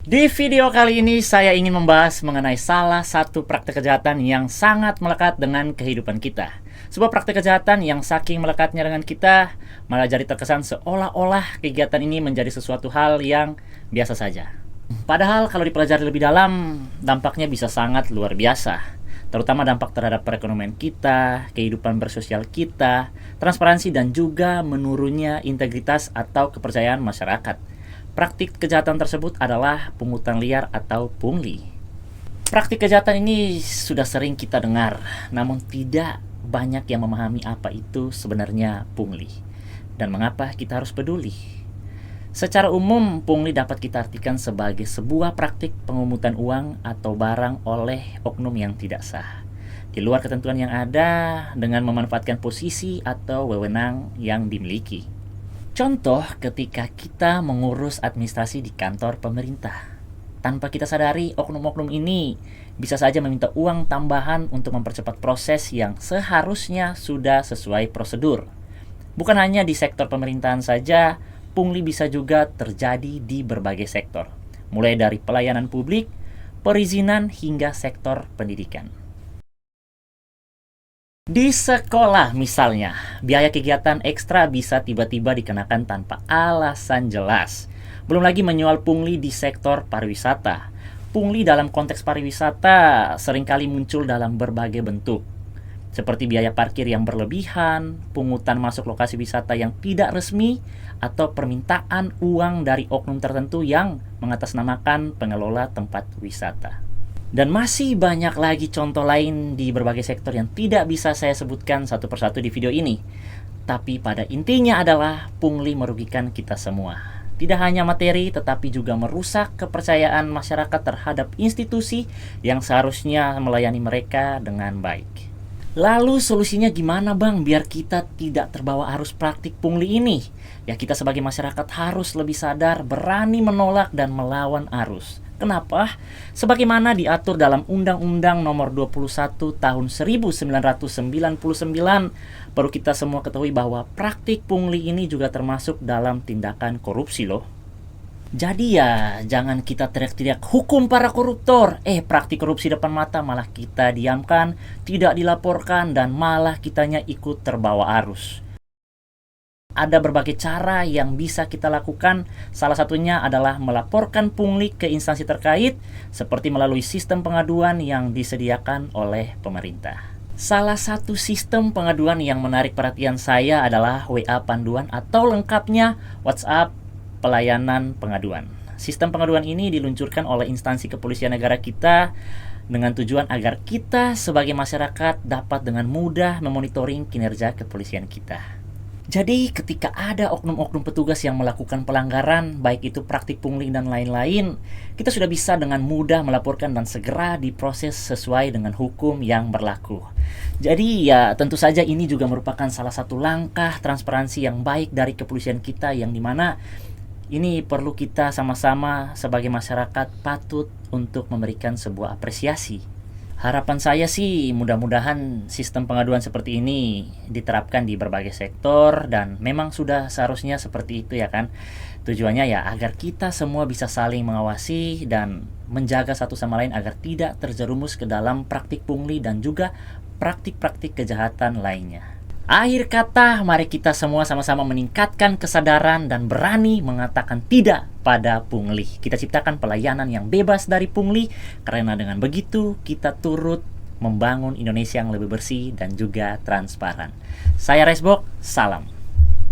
Di video kali ini saya ingin membahas mengenai salah satu praktek kejahatan yang sangat melekat dengan kehidupan kita. Sebuah praktek kejahatan yang saking melekatnya dengan kita, malah jadi terkesan seolah-olah kegiatan ini menjadi sesuatu hal yang biasa saja. Padahal kalau dipelajari lebih dalam, dampaknya bisa sangat luar biasa. Terutama dampak terhadap perekonomian kita, kehidupan bersosial kita, transparansi dan juga menurunnya integritas atau kepercayaan masyarakat. Praktik kejahatan tersebut adalah pungutan liar atau pungli. Praktik kejahatan ini sudah sering kita dengar, namun tidak banyak yang memahami apa itu sebenarnya pungli dan mengapa kita harus peduli. Secara umum, pungli dapat kita artikan sebagai sebuah praktik pengungutan uang atau barang oleh oknum yang tidak sah, di luar ketentuan yang ada dengan memanfaatkan posisi atau wewenang yang dimiliki. Contoh ketika kita mengurus administrasi di kantor pemerintah. Tanpa kita sadari, oknum-oknum ini bisa saja meminta uang tambahan untuk mempercepat proses yang seharusnya sudah sesuai prosedur. Bukan hanya di sektor pemerintahan saja, pungli bisa juga terjadi di berbagai sektor, mulai dari pelayanan publik, perizinan, hingga sektor pendidikan. Di sekolah misalnya, biaya kegiatan ekstra bisa tiba-tiba dikenakan tanpa alasan jelas. Belum lagi menyoal pungli di sektor pariwisata. Pungli dalam konteks pariwisata seringkali muncul dalam berbagai bentuk, seperti biaya parkir yang berlebihan, pungutan masuk lokasi wisata yang tidak resmi, atau permintaan uang dari oknum tertentu yang mengatasnamakan pengelola tempat wisata. Dan masih banyak lagi contoh lain di berbagai sektor yang tidak bisa saya sebutkan satu persatu di video ini. Tapi pada intinya adalah pungli merugikan kita semua. Tidak hanya materi, tetapi juga merusak kepercayaan masyarakat terhadap institusi yang seharusnya melayani mereka dengan baik. Lalu solusinya gimana bang biar kita tidak terbawa arus praktik pungli ini? Ya kita sebagai masyarakat harus lebih sadar, berani menolak dan melawan arus. Kenapa? Sebagaimana diatur dalam Undang-Undang Nomor 21 Tahun 1999, perlu kita semua ketahui bahwa praktik pungli ini juga termasuk dalam tindakan korupsi loh. Jadi ya, jangan kita teriak-teriak hukum para koruptor. Praktik korupsi depan mata malah kita diamkan, tidak dilaporkan, dan malah kitanya ikut terbawa arus. Ada berbagai cara yang bisa kita lakukan. Salah satunya adalah melaporkan pungli ke instansi terkait, seperti melalui sistem pengaduan yang disediakan oleh pemerintah. Salah satu sistem pengaduan yang menarik perhatian saya adalah WA Panduan atau lengkapnya WhatsApp Pelayanan Pengaduan. Sistem pengaduan ini diluncurkan oleh instansi kepolisian negara kita dengan tujuan agar kita sebagai masyarakat dapat dengan mudah memonitoring kinerja kepolisian kita. Jadi ketika ada oknum-oknum petugas yang melakukan pelanggaran, baik itu praktik pungli dan lain-lain, kita sudah bisa dengan mudah melaporkan dan segera diproses sesuai dengan hukum yang berlaku. Jadi ya tentu saja ini juga merupakan salah satu langkah transparansi yang baik dari kepolisian kita, yang dimana ini perlu kita sama-sama sebagai masyarakat patut untuk memberikan sebuah apresiasi. Harapan saya sih mudah-mudahan sistem pengaduan seperti ini diterapkan di berbagai sektor, dan memang sudah seharusnya seperti itu ya kan. Tujuannya ya agar kita semua bisa saling mengawasi dan menjaga satu sama lain agar tidak terjerumus ke dalam praktik pungli dan juga praktik-praktik kejahatan lainnya. Akhir kata, mari kita semua sama-sama meningkatkan kesadaran dan berani mengatakan tidak pada pungli. Kita ciptakan pelayanan yang bebas dari pungli, karena dengan begitu kita turut membangun Indonesia yang lebih bersih dan juga transparan. Saya Resbok, salam.